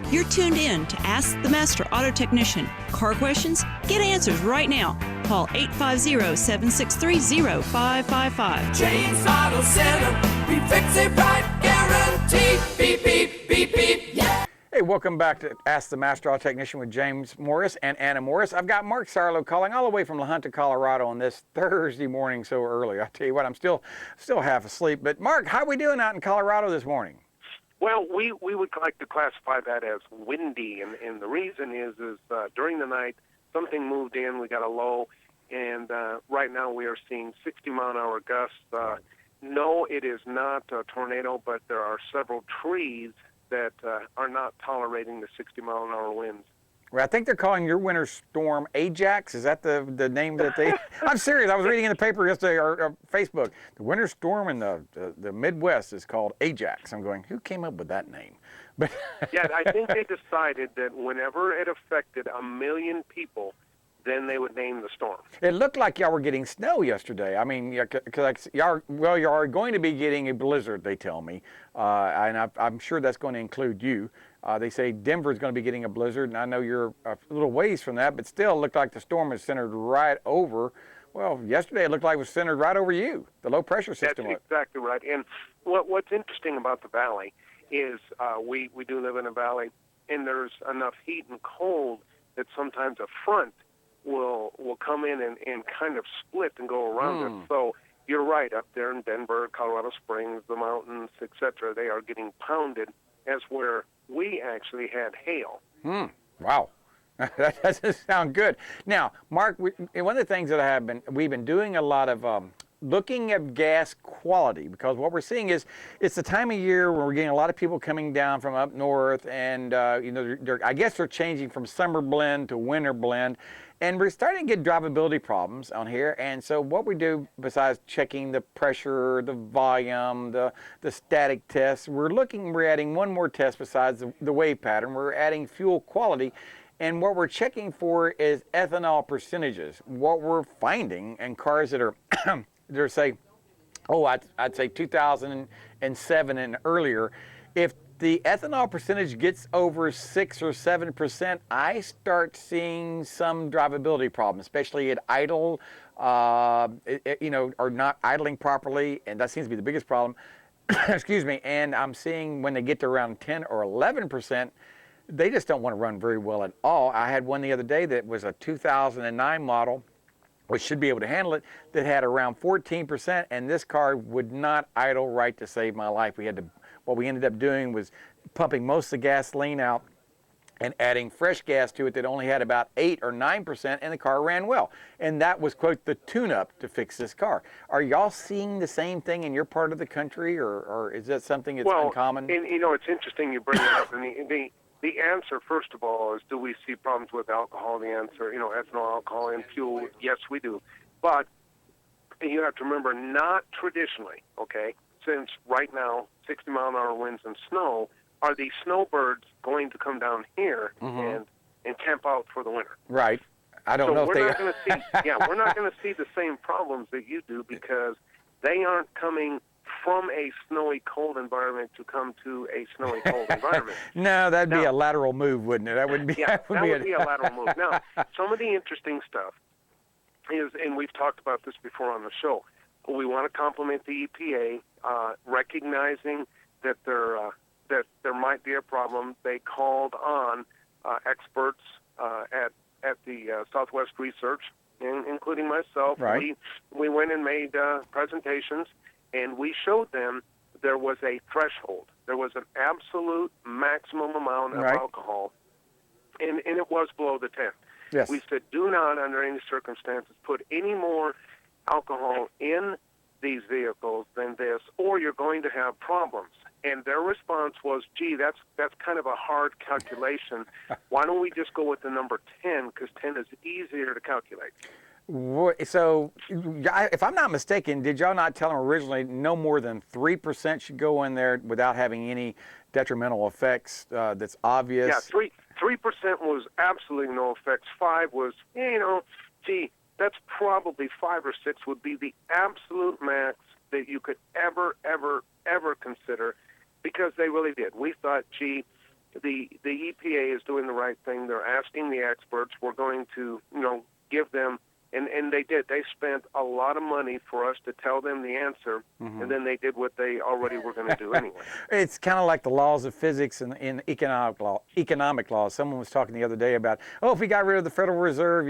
You're tuned in to Ask the Master Auto Technician. Car questions? Get answers right now. Call 850-763-0555. James Auto Center, we fix it right, guaranteed. Beep, beep, beep, beep, yeah. Hey, welcome back to Ask the Master Auto Technician with James Morris and Anna Morris. I've got Mark Sarlo calling all the way from La Junta, Colorado on this Thursday morning so early. I tell you what, I'm still half asleep. But Mark, how are we doing out in Colorado this morning? Well, we would like to classify that as windy, and the reason is during the night something moved in, we got a low, and right now we are seeing 60-mile-an-hour gusts. No, it is not a tornado, but there are several trees that are not tolerating the 60-mile-an-hour winds. Well, I think they're calling your winter storm Ajax. Is that the name that they... I'm serious. I was reading in the paper yesterday or Facebook. The winter storm in the Midwest is called Ajax. I'm going, who came up with that name? But Yeah, I think they decided that whenever it affected 1 million people, then they would name the storm. It looked like y'all were getting snow yesterday. I mean, because y'all are going to be getting a blizzard, they tell me. And I'm sure that's going to include you. They say Denver's going to be getting a blizzard, and I know you're a little ways from that, but still it looked like the storm is centered right over, well, yesterday it looked like it was centered right over you, the low pressure system. That's exactly right. And what's interesting about the valley is we do live in a valley, and there's enough heat and cold that sometimes a front will come in and kind of split and go around it. So you're right, up there in Denver, Colorado Springs, the mountains, etc., they are getting pounded, as where we actually had hail. Wow. That doesn't sound good. Now, Mark, one of the things that we've been doing a lot of looking at gas quality, because what we're seeing is it's the time of year where we're getting a lot of people coming down from up north, and I guess they're changing from summer blend to winter blend, and we're starting to get drivability problems on here. And so what we do, besides checking the pressure, the volume, the static tests, we're adding one more test besides the wave pattern. We're adding fuel quality. And what we're checking for is ethanol percentages. What we're finding in cars that are, they're say, I'd say 2007 and earlier, if the ethanol percentage gets over 6 or 7%, I start seeing some drivability problems, especially at idle, or not idling properly, and that seems to be the biggest problem. Excuse me. And I'm seeing when they get to around 10 or 11%, they just don't want to run very well at all. I had one the other day that was a 2009 model, which should be able to handle it, that had around 14%, and this car would not idle right to save my life. What we ended up doing was pumping most of the gasoline out and adding fresh gas to it that only had about 8 or 9%, and the car ran well. And that was, quote, the tune-up to fix this car. Are y'all seeing the same thing in your part of the country, or is that something that's uncommon? Well, it's interesting you bring it up. And the answer, first of all, is do we see problems with alcohol? The answer, ethanol, alcohol, and fuel, yes, we do. But you have to remember, not traditionally, okay, since right now, 60-mile-an-hour winds and snow, are these snowbirds going to come down here and camp out for the winter? Right. I don't know if they we're not going to see the same problems that you do, because they aren't coming from a snowy, cold environment to come to a snowy, cold environment. No, that'd be a lateral move, wouldn't it? That wouldn't be. Yeah, that would be a lateral move. Now, some of the interesting stuff is, and we've talked about this before on the show, we want to compliment the EPA, recognizing that there might be a problem. They called on experts at the Southwest Research, including myself. Right. We went and made presentations, and we showed them there was a threshold. There was an absolute maximum amount of alcohol, and it was below the 10. Yes. We said, do not, under any circumstances, put any more alcohol in these vehicles than this, or you're going to have problems. And their response was, gee, that's kind of a hard calculation. Why don't we just go with the number 10, because 10 is easier to calculate. So, if I'm not mistaken, did y'all not tell them originally no more than 3% should go in there without having any detrimental effects that's obvious? Yeah, 3% was absolutely no effects. 5 was, that's probably 5 or 6 would be the absolute max that you could ever consider, because they really did. We thought, gee, the EPA is doing the right thing. They're asking the experts. We're going to, give them, and they did. They spent a lot of money for us to tell them the answer, and then they did what they already were going to do anyway. It's kind of like the laws of physics and in economic laws. Someone was talking the other day about, if we got rid of the Federal Reserve,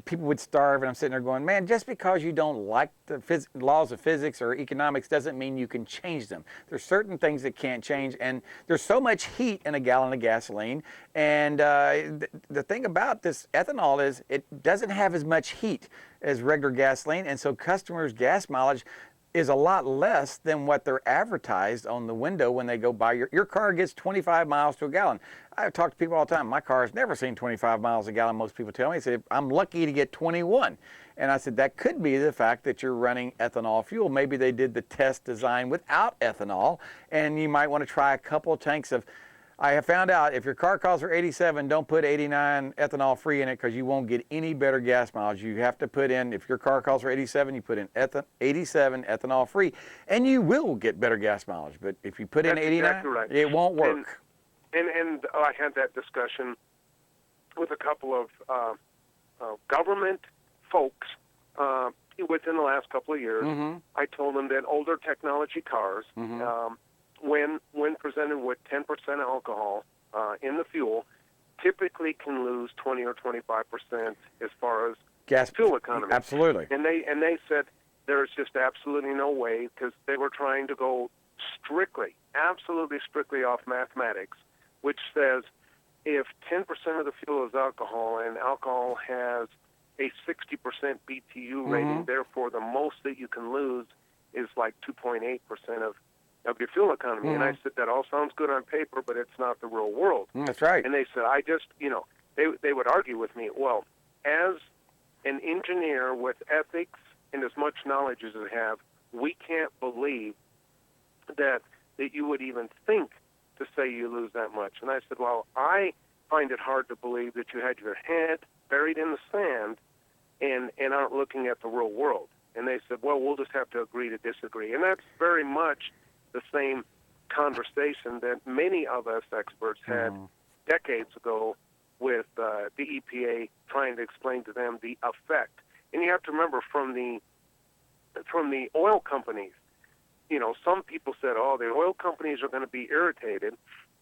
people would starve. And I'm sitting there going, man, just because you don't like the laws of physics or economics doesn't mean you can change them. There's certain things that can't change, and there's so much heat in a gallon of gasoline. And the thing about this ethanol is it doesn't have as much heat as regular gasoline, and so customers' gas mileage is a lot less than what they're advertised on the window when they go by. Your car gets 25 miles to a gallon. I talk to people all the time. My car has never seen 25 miles a gallon. Most people tell me, they say, I'm lucky to get 21. And I said, that could be the fact that you're running ethanol fuel. Maybe they did the test design without ethanol, and you might want to try a couple of tanks of. I have found out if your car calls for 87, don't put 89 ethanol free in it because you won't get any better gas mileage. You have to put in, if your car calls for 87, you put in 87 ethanol free, and you will get better gas mileage. But if you put in 89, exactly right. It won't work. And I had that discussion with a couple of government folks within the last couple of years. I told them that older technology cars, when presented with 10% alcohol in the fuel, typically can lose 20 or 25% as far as Gas fuel economy. Absolutely. And they said there's just absolutely no way, because they were trying to go absolutely strictly off mathematics, which says if 10% of the fuel is alcohol and alcohol has a 60% BTU rating, therefore the most that you can lose is like 2.8% of your fuel economy. And I said, that all sounds good on paper, but it's not the real world. That's right. And they said, they would argue with me, well, as an engineer with ethics and as much knowledge as I have, we can't believe that you would even think to say you lose that much. And I said, well, I find it hard to believe that you had your head buried in the sand and aren't looking at the real world. And they said, well, we'll just have to agree to disagree. And that's very much the same conversation that many of us experts had decades ago with the EPA trying to explain to them the effect. And you have to remember, from the oil companies, some people said, the oil companies are going to be irritated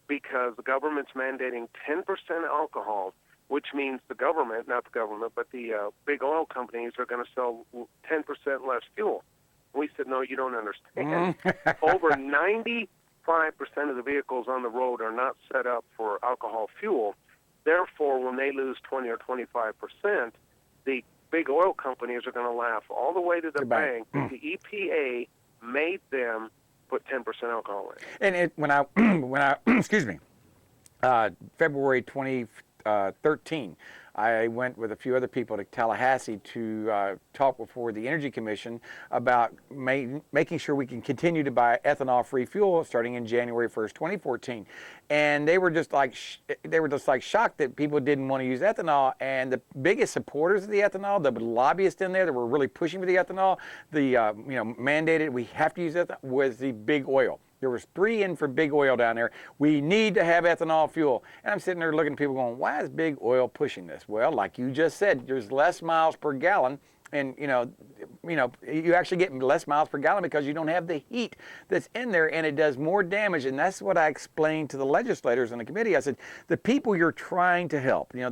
because the government's mandating 10% alcohol, which means not the government, but the big oil companies are going to sell 10% less fuel. We said, no, you don't understand. Over 95% of the vehicles on the road are not set up for alcohol fuel. Therefore, when they lose 20 or 25%, the big oil companies are going to laugh all the way to the bank that the EPA made them put 10% alcohol in. And when I excuse me, February 2013, I went with a few other people to Tallahassee to talk before the Energy Commission about making sure we can continue to buy ethanol-free fuel starting in January 1st, 2014. And they were just like shocked that people didn't want to use ethanol. And the biggest supporters of the ethanol, the lobbyists in there that were really pushing for the ethanol, mandated we have to use ethanol, was the big oil. There was 3 in for big oil down there. We need to have ethanol fuel. And I'm sitting there looking at people going, why is big oil pushing this? Well, like you just said, there's less miles per gallon. And, you actually get less miles per gallon because you don't have the heat that's in there, and it does more damage. And that's what I explained to the legislators in the committee. I said, the people you're Trying to help, Joe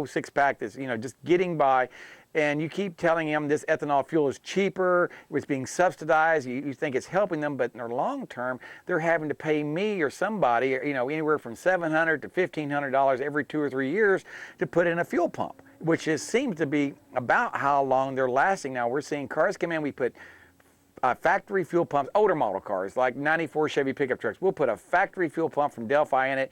Sixpack is, just getting by. And you keep telling them this ethanol fuel is cheaper, it's being subsidized, you think it's helping them, but in the long term, they're having to pay me or somebody, anywhere from $700 to $1,500 every 2 or 3 years to put in a fuel pump, which seems to be about how long they're lasting. Now, we're seeing cars come in, we put factory fuel pumps, older model cars, like 94 Chevy pickup trucks. We'll put a factory fuel pump from Delphi in it,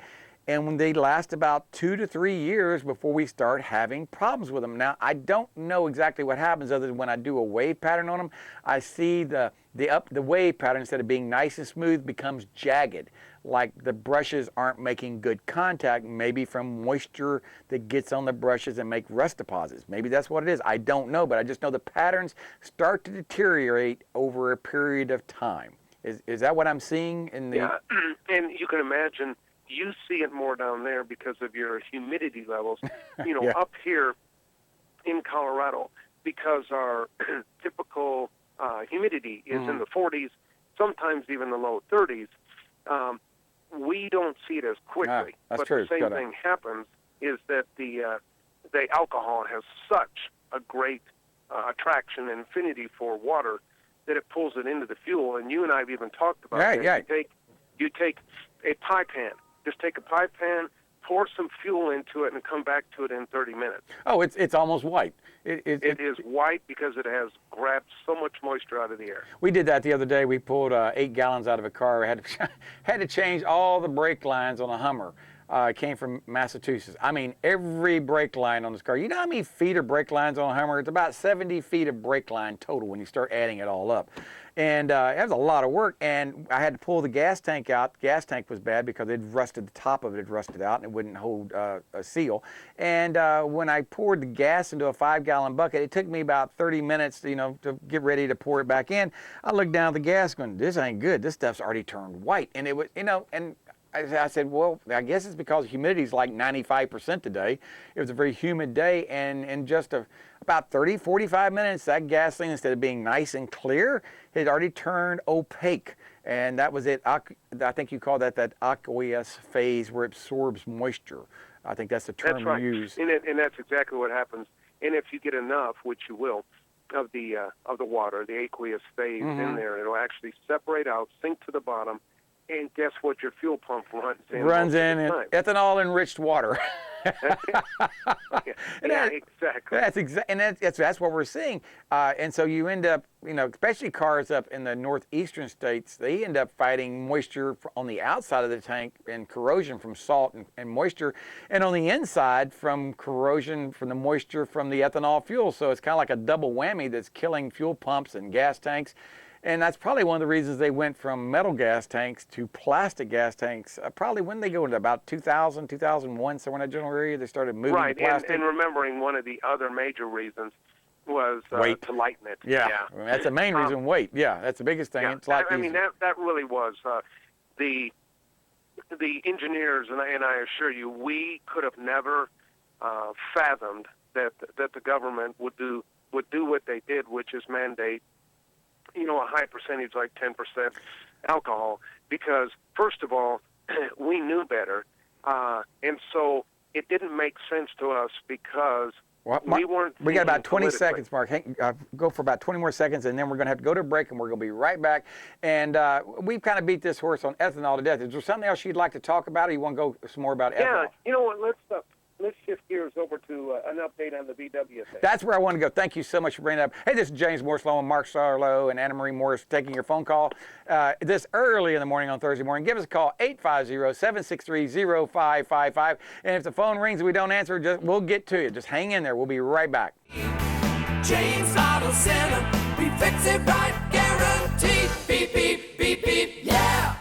and when they last about 2 to 3 years before we start having problems with them. Now, I don't know exactly what happens other than when I do a wave pattern on them, I see the wave pattern, instead of being nice and smooth, becomes jagged, like the brushes aren't making good contact, maybe from moisture that gets on the brushes and make rust deposits. Maybe that's what it is. I don't know, but I just know the patterns start to deteriorate over a period of time. Is that what I'm seeing in the... Yeah, and you can imagine you see it more down there because of your humidity levels. You know, Yeah. up here in Colorado, because our typical humidity is in the 40s, sometimes even the low 30s, we don't see it as quickly. That's but true. the same Got it. thing happens is that the alcohol has such a great attraction and affinity for water that it pulls it into the fuel. And you and I have even talked about Right, that. yeah. You take a pie pan. Just take a pie pan, pour some fuel into it, and come back to it in 30 minutes. Oh, it's almost white. It is white because it has grabbed so much moisture out of the air. We did that the other day. We pulled 8 gallons out of a car. Had to change all the brake lines on a Hummer. It came from Massachusetts. I mean, every brake line on this car. You know how many feet of brake lines on a Hummer? It's about 70 feet of brake line total when you start adding it all up. And it was a lot of work. And I had to pull the gas tank out. The gas tank was bad because it rusted, the top of it had rusted out and it wouldn't hold a seal. And when I poured the gas into a 5-gallon bucket, it took me about 30 minutes, to get ready to pour it back in. I looked down at the gas going, this ain't good. This stuff's already turned white. And it was, and I said, well, I guess it's because humidity is like 95% today. It was a very humid day, and in just about 30, 45 minutes, that gasoline, instead of being nice and clear, had already turned opaque. And that was it. I think you call that aqueous phase where it absorbs moisture. I think that's the term That's right. you use. And that's exactly what happens. And if you get enough, which you will, of the water, the aqueous phase in there, it'll actually separate out, sink to the bottom. And guess what? Your fuel pump runs in. Runs in ethanol-enriched water. Yeah, exactly. That's what we're seeing. And so you end up, especially cars up in the northeastern states, they end up fighting moisture on the outside of the tank and corrosion from salt and moisture, and on the inside from corrosion from the moisture from the ethanol fuel. So it's kind of like a double whammy that's killing fuel pumps and gas tanks. And that's probably one of the reasons they went from metal gas tanks to plastic gas tanks. Probably when they go into about 2000, 2001, somewhere in that general area, they started moving to plastic. And remembering one of the other major reasons was weight. To lighten it. Yeah. I mean, that's the main reason, weight. Yeah, that's the biggest thing. Yeah. It's like I mean, that really was the engineers, and I assure you, we could have never fathomed that the government would do what they did, which is mandate a high percentage, like 10% alcohol, because first of all, we knew better, and so it didn't make sense to us because we weren't. We got about 20 politically. seconds, Mark. Go for about 20 more seconds, and then we're going to have to go to a break, and we're going to be right back. And we've kind of beat this horse on ethanol to death. Is there something else you'd like to talk about, or you want to go some more about ethanol? Yeah, you know what? Let's shift gears over to an update on the VW thing. That's where I want to go. Thank you so much for bringing it up. Hey, this is James Morris Lowe, Mark Sarlo, and Anna Marie Morris taking your phone call this early in the morning on Thursday morning. Give us a call, 850-763-0555. And if the phone rings and we don't answer, we'll get to you. Just hang in there. We'll be right back. James Auto Center, we fix it right, guaranteed. Beep, beep, beep, beep, yeah.